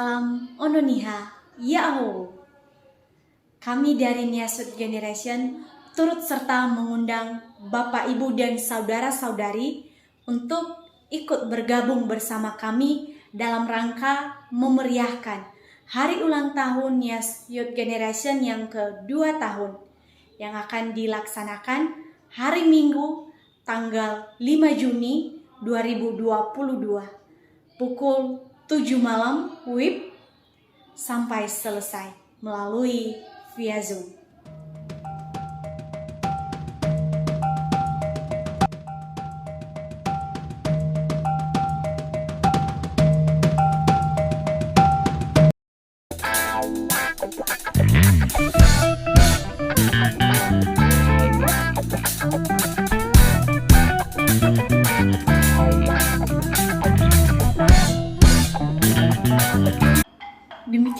salam ononiha, ya'ho. Kami dari Nias Youth Generation turut serta mengundang Bapak, Ibu, dan saudara-saudari untuk ikut bergabung bersama kami dalam rangka memeriahkan hari ulang tahun Nias Youth Generation yang ke-2 tahun yang akan dilaksanakan hari Minggu tanggal 5 Juni 2022 pukul 7 malam WIB sampai selesai melalui via Zoom.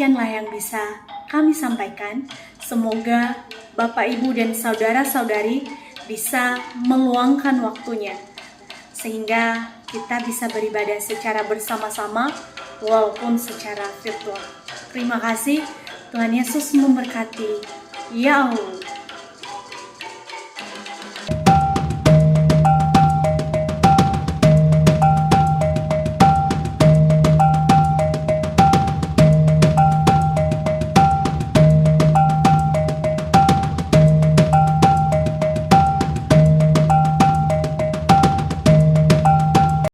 Demikianlah yang bisa kami sampaikan. Semoga Bapak, Ibu, dan saudara-saudari bisa meluangkan waktunya sehingga kita bisa beribadah secara bersama-sama walaupun secara virtual. Terima kasih. Tuhan Yesus memberkati. Ya Allah.